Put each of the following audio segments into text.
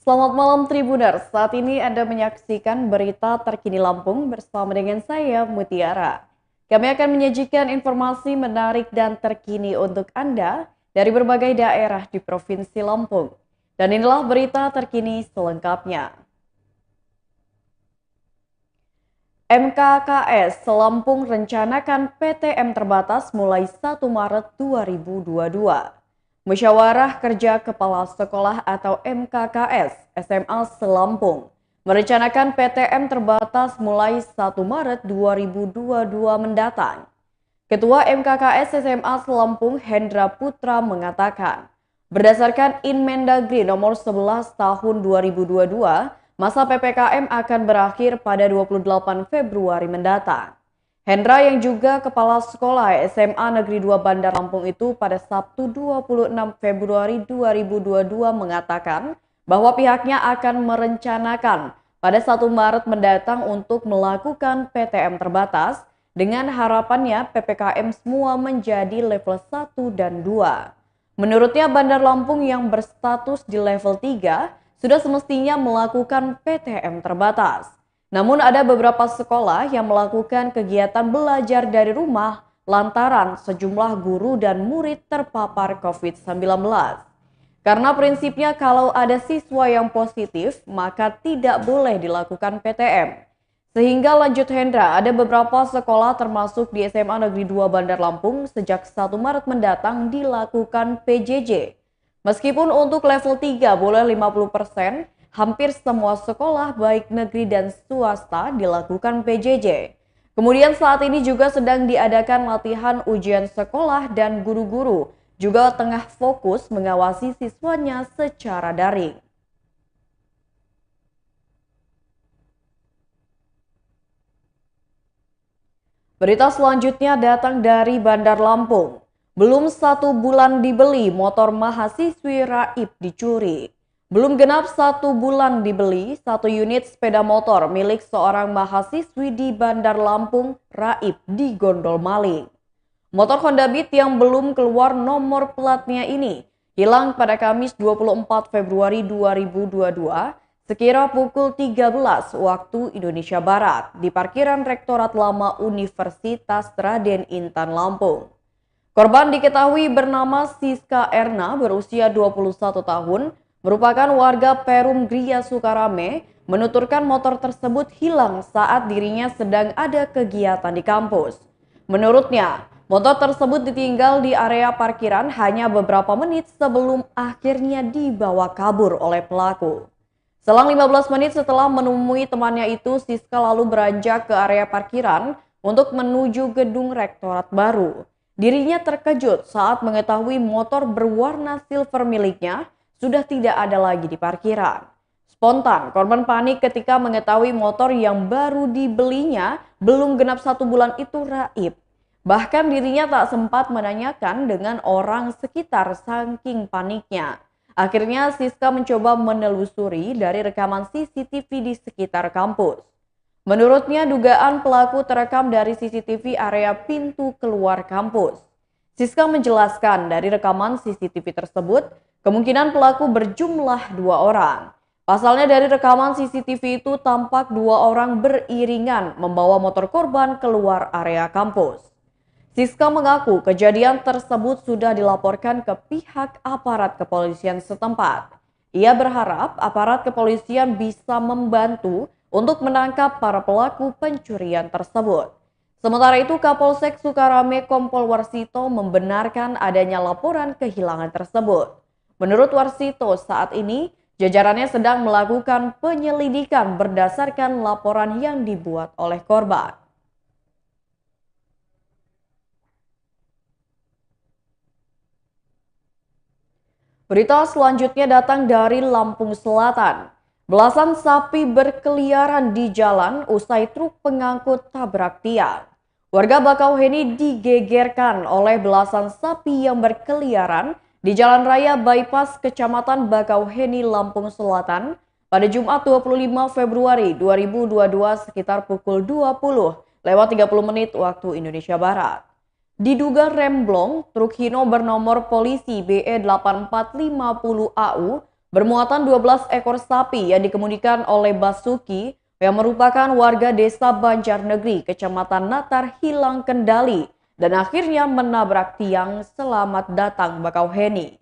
Selamat malam Tribuners, saat ini Anda menyaksikan berita terkini Lampung bersama dengan saya Mutiara. Kami akan menyajikan informasi menarik dan terkini untuk Anda dari berbagai daerah di Provinsi Lampung. Dan inilah berita terkini selengkapnya. MKKS Lampung rencanakan PTM terbatas mulai 1 Maret 2022. Musyawarah Kerja Kepala Sekolah atau MKKS SMA Selampung merencanakan PTM terbatas mulai 1 Maret 2022 mendatang. Ketua MKKS SMA Selampung Hendra Putra mengatakan, berdasarkan Inmendagri nomor 11 tahun 2022, masa PPKM akan berakhir pada 28 Februari mendatang. Hendra yang juga Kepala Sekolah SMA Negeri 2 Bandar Lampung itu pada Sabtu 26 Februari 2022 mengatakan bahwa pihaknya akan merencanakan pada 1 Maret mendatang untuk melakukan PTM terbatas dengan harapannya PPKM semua menjadi level 1 dan 2. Menurutnya Bandar Lampung yang berstatus di level 3 sudah semestinya melakukan PTM terbatas. Namun ada beberapa sekolah yang melakukan kegiatan belajar dari rumah lantaran sejumlah guru dan murid terpapar COVID-19. Karena prinsipnya kalau ada siswa yang positif, maka tidak boleh dilakukan PTM. Sehingga lanjut Hendra, ada beberapa sekolah termasuk di SMA Negeri 2 Bandar Lampung sejak 1 Maret mendatang dilakukan PJJ. Meskipun untuk level 3 boleh 50%, hampir semua sekolah baik negeri dan swasta dilakukan PJJ. Kemudian saat ini juga sedang diadakan latihan ujian sekolah dan guru-guru juga tengah fokus mengawasi siswanya secara daring. Berita selanjutnya datang dari Bandar Lampung. Belum 1 bulan dibeli, motor mahasiswi raib dicuri. Belum genap 1 bulan dibeli, 1 unit sepeda motor milik seorang mahasiswi di Bandar Lampung raib digondol maling. Motor Honda Beat yang belum keluar nomor platnya ini hilang pada Kamis 24 Februari 2022 sekira pukul 13 waktu Indonesia Barat di parkiran Rektorat Lama Universitas Raden Intan Lampung. Korban diketahui bernama Siska Erna berusia 21 tahun, merupakan warga Perum Gria Sukarame, menuturkan motor tersebut hilang saat dirinya sedang ada kegiatan di kampus. Menurutnya, motor tersebut ditinggal di area parkiran hanya beberapa menit sebelum akhirnya dibawa kabur oleh pelaku. Selang 15 menit setelah menemui temannya itu, Siska lalu beranjak ke area parkiran untuk menuju gedung rektorat baru. Dirinya terkejut saat mengetahui motor berwarna silver miliknya sudah tidak ada lagi di parkiran. Spontan, korban panik ketika mengetahui motor yang baru dibelinya belum genap 1 bulan itu raib. Bahkan dirinya tak sempat menanyakan dengan orang sekitar saking paniknya. Akhirnya Siska mencoba menelusuri dari rekaman CCTV di sekitar kampus. Menurutnya dugaan pelaku terekam dari CCTV area pintu keluar kampus. Siska menjelaskan dari rekaman CCTV tersebut, kemungkinan pelaku berjumlah 2 orang. Pasalnya dari rekaman CCTV itu tampak 2 orang beriringan membawa motor korban keluar area kampus. Siska mengaku kejadian tersebut sudah dilaporkan ke pihak aparat kepolisian setempat. Ia berharap aparat kepolisian bisa membantu untuk menangkap para pelaku pencurian tersebut. Sementara itu Kapolsek Sukarame Kompol Warsito membenarkan adanya laporan kehilangan tersebut. Menurut Warsito saat ini jajarannya sedang melakukan penyelidikan berdasarkan laporan yang dibuat oleh korban. Berita selanjutnya datang dari Lampung Selatan. Belasan sapi berkeliaran di jalan usai truk pengangkut tabrak tiang. Warga Bakauheni digegerkan oleh belasan sapi yang berkeliaran di Jalan Raya Bypass Kecamatan Bakauheni, Lampung Selatan pada Jumat 25 Februari 2022 sekitar pukul 20:30 waktu Indonesia Barat. Diduga remblong, truk Hino bernomor polisi BE 8450 AU bermuatan 12 ekor sapi yang dikemudikan oleh Basuki yang merupakan warga desa Banjarnegeri, Kecamatan Natar hilang kendali dan akhirnya menabrak tiang Selamat Datang Bakauheni.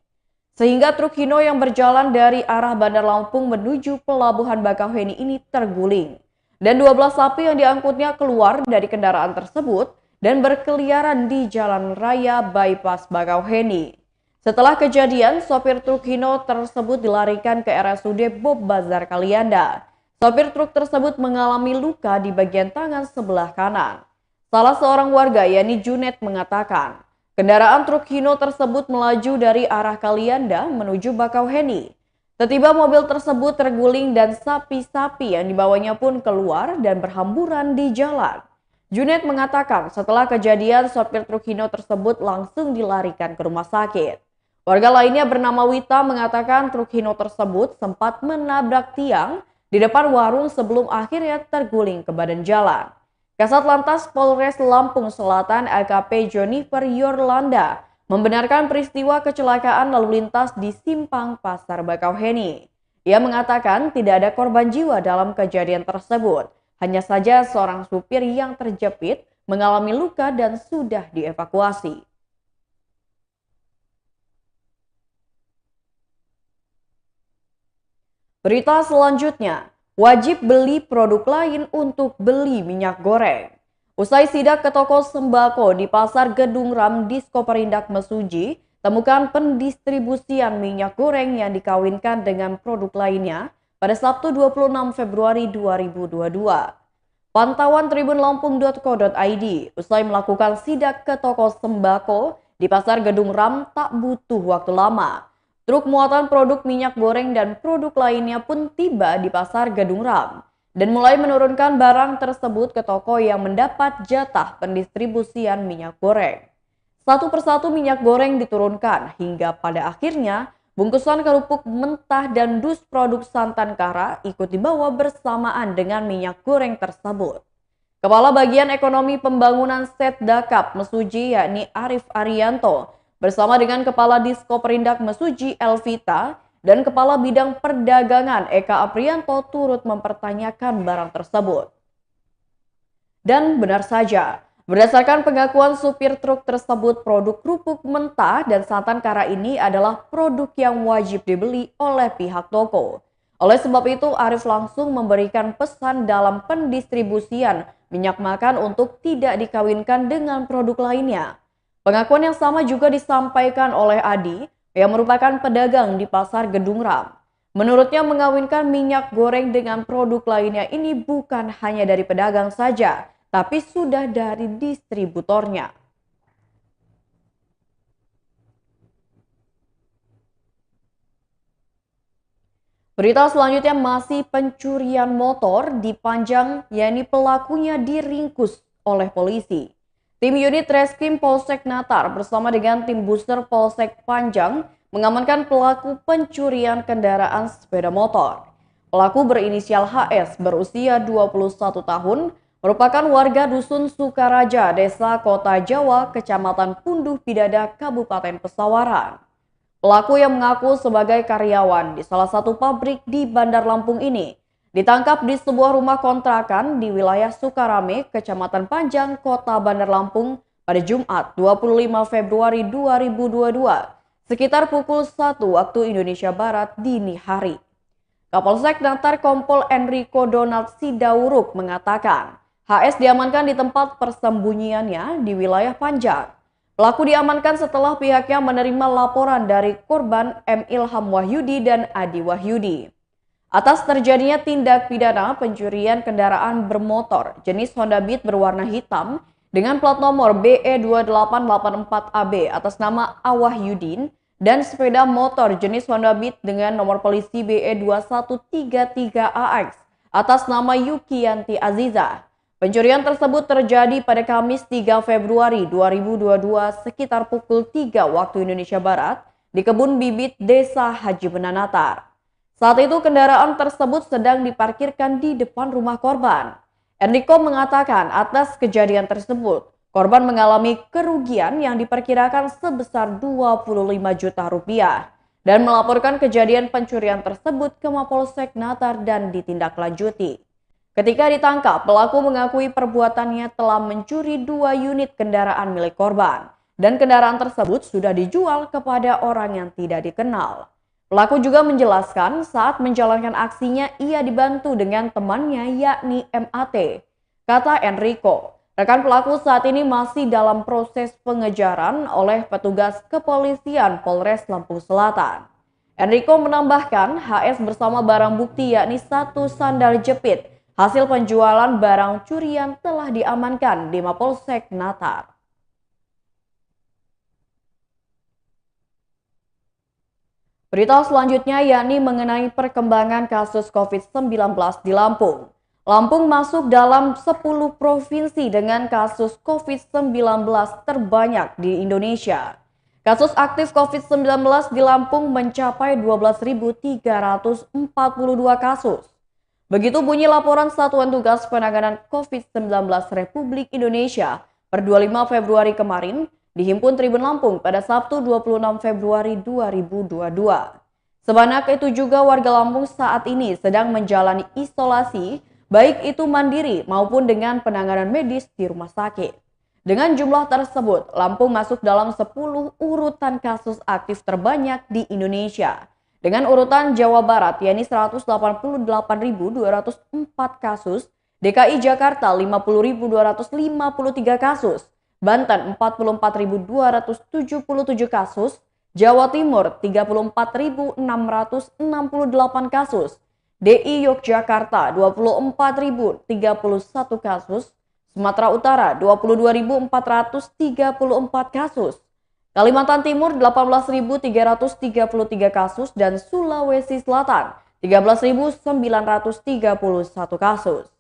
Sehingga truk Hino yang berjalan dari arah Bandar Lampung menuju Pelabuhan Bakauheni ini terguling. Dan 12 sapi yang diangkutnya keluar dari kendaraan tersebut dan berkeliaran di jalan raya bypass Bakauheni. Setelah kejadian, sopir truk Hino tersebut dilarikan ke RSUD Bob Bazar Kalianda. Sopir truk tersebut mengalami luka di bagian tangan sebelah kanan. Salah seorang warga, yakni Junet, mengatakan, kendaraan truk Hino tersebut melaju dari arah Kalianda menuju Bakauheni. Tiba-tiba mobil tersebut terguling dan sapi-sapi yang dibawanya pun keluar dan berhamburan di jalan. Junet mengatakan setelah kejadian sopir truk Hino tersebut langsung dilarikan ke rumah sakit. Warga lainnya bernama Wita mengatakan truk Hino tersebut sempat menabrak tiang di depan warung sebelum akhirnya terguling ke badan jalan. Kasat Lantas Polres Lampung Selatan AKP Jennifer Yorlanda membenarkan peristiwa kecelakaan lalu lintas di Simpang Pasar Bakauheni. Ia mengatakan tidak ada korban jiwa dalam kejadian tersebut. Hanya saja seorang supir yang terjepit mengalami luka dan sudah dievakuasi. Berita selanjutnya. Wajib beli produk lain untuk beli minyak goreng. Usai sidak ke toko sembako di Pasar Gedung Ram Diskoperindak Mesuji, temukan pendistribusian minyak goreng yang dikawinkan dengan produk lainnya pada Sabtu 26 Februari 2022. Pantauan tribunlampung.co.id, usai melakukan sidak ke toko sembako di Pasar Gedung Ram tak butuh waktu lama. Truk muatan produk minyak goreng dan produk lainnya pun tiba di Pasar Gedung Ram dan mulai menurunkan barang tersebut ke toko yang mendapat jatah pendistribusian minyak goreng. Satu persatu minyak goreng diturunkan hingga pada akhirnya bungkusan kerupuk mentah dan dus produk santan kara ikut dibawa bersamaan dengan minyak goreng tersebut. Kepala Bagian Ekonomi Pembangunan Setdakap Mesuji yakni Arif Arianto bersama dengan Kepala Diskoperindak Mesuji Elvita dan Kepala Bidang Perdagangan Eka Aprianto turut mempertanyakan barang tersebut. Dan benar saja, berdasarkan pengakuan supir truk tersebut, produk kerupuk mentah dan santan kara ini adalah produk yang wajib dibeli oleh pihak toko. Oleh sebab itu, Arif langsung memberikan pesan dalam pendistribusian minyak makan untuk tidak dikawinkan dengan produk lainnya. Pengakuan yang sama juga disampaikan oleh Adi yang merupakan pedagang di Pasar Gedung Ram. Menurutnya mengawinkan minyak goreng dengan produk lainnya ini bukan hanya dari pedagang saja, tapi sudah dari distributornya. Berita selanjutnya masih pencurian motor di Panjang, yakni pelakunya diringkus oleh polisi. Tim unit Reskrim Polsek Natar bersama dengan tim booster Polsek Panjang mengamankan pelaku pencurian kendaraan sepeda motor. Pelaku berinisial HS berusia 21 tahun, merupakan warga Dusun Sukaraja, Desa Kota Jawa, Kecamatan Punduh Bidada, Kabupaten Pesawaran. Pelaku yang mengaku sebagai karyawan di salah satu pabrik di Bandar Lampung ini ditangkap di sebuah rumah kontrakan di wilayah Sukarame, Kecamatan Panjang, Kota Bandar Lampung pada Jumat 25 Februari 2022 sekitar pukul 1 waktu Indonesia Barat dini hari. Kapolsek Natar Kompol Enrico Donald Sidauruk mengatakan HS diamankan di tempat persembunyiannya di wilayah Panjang. Pelaku diamankan setelah pihaknya menerima laporan dari korban M. Ilham Wahyudi dan Adi Wahyudi atas terjadinya tindak pidana pencurian kendaraan bermotor jenis Honda Beat berwarna hitam dengan plat nomor BE2884AB atas nama Awahyudin dan sepeda motor jenis Honda Beat dengan nomor polisi BE2133AX atas nama Yukianti Aziza. Pencurian tersebut terjadi pada Kamis 3 Februari 2022 sekitar pukul 3 waktu Indonesia Barat di kebun bibit Desa Haji Benanatar. Saat itu kendaraan tersebut sedang diparkirkan di depan rumah korban. Enrico mengatakan atas kejadian tersebut, korban mengalami kerugian yang diperkirakan sebesar 25 juta rupiah. dan melaporkan kejadian pencurian tersebut ke Mapolsek Natar dan ditindaklanjuti. Ketika ditangkap, pelaku mengakui perbuatannya telah mencuri 2 unit kendaraan milik korban dan kendaraan tersebut sudah dijual kepada orang yang tidak dikenal. Pelaku juga menjelaskan saat menjalankan aksinya ia dibantu dengan temannya yakni MAT. Kata Enrico, rekan pelaku saat ini masih dalam proses pengejaran oleh petugas kepolisian Polres Lampung Selatan. Enrico menambahkan HS bersama barang bukti yakni 1 sandal jepit hasil penjualan barang curian telah diamankan di Mapolsek Natar. Berita selanjutnya yakni mengenai perkembangan kasus COVID-19 di Lampung. Lampung masuk dalam 10 provinsi dengan kasus COVID-19 terbanyak di Indonesia. Kasus aktif COVID-19 di Lampung mencapai 12.342 kasus. Begitu bunyi laporan Satuan Tugas Penanganan COVID-19 Republik Indonesia per 25 Februari kemarin dihimpun Tribun Lampung pada Sabtu 26 Februari 2022. Sebanyak itu juga warga Lampung saat ini sedang menjalani isolasi, baik itu mandiri maupun dengan penanganan medis di rumah sakit. Dengan jumlah tersebut, Lampung masuk dalam 10 urutan kasus aktif terbanyak di Indonesia. Dengan urutan Jawa Barat yakni 188.204 kasus, DKI Jakarta 50.253 kasus, Banten 44.277 kasus, Jawa Timur 34.668 kasus, DI Yogyakarta 24.031 kasus, Sumatera Utara 22.434 kasus, Kalimantan Timur 18.333 kasus dan Sulawesi Selatan 13.931 kasus.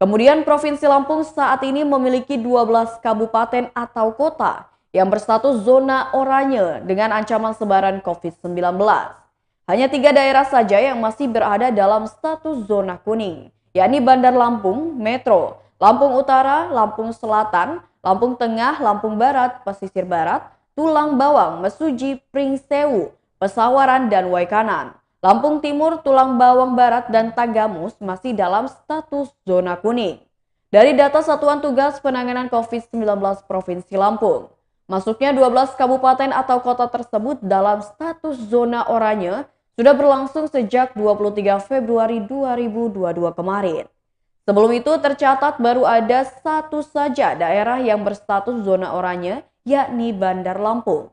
Kemudian Provinsi Lampung saat ini memiliki 12 kabupaten atau kota yang berstatus zona oranye dengan ancaman sebaran COVID-19. Hanya 3 daerah saja yang masih berada dalam status zona kuning, yakni Bandar Lampung, Metro, Lampung Utara, Lampung Selatan, Lampung Tengah, Lampung Barat, Pesisir Barat, Tulang Bawang, Mesuji, Pringsewu, Pesawaran, dan Waikanan. Lampung Timur, Tulang Bawang Barat, dan Tagamus masih dalam status zona kuning. Dari data Satuan Tugas Penanganan COVID-19 Provinsi Lampung, masuknya 12 kabupaten atau kota tersebut dalam status zona oranye sudah berlangsung sejak 23 Februari 2022 kemarin. Sebelum itu tercatat baru ada satu saja daerah yang berstatus zona oranye, yakni Bandar Lampung.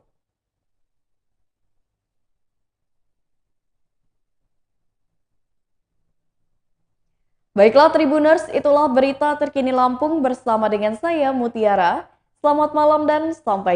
Baiklah Tribuners, itulah berita terkini Lampung bersama dengan saya Mutiara. Selamat malam dan sampai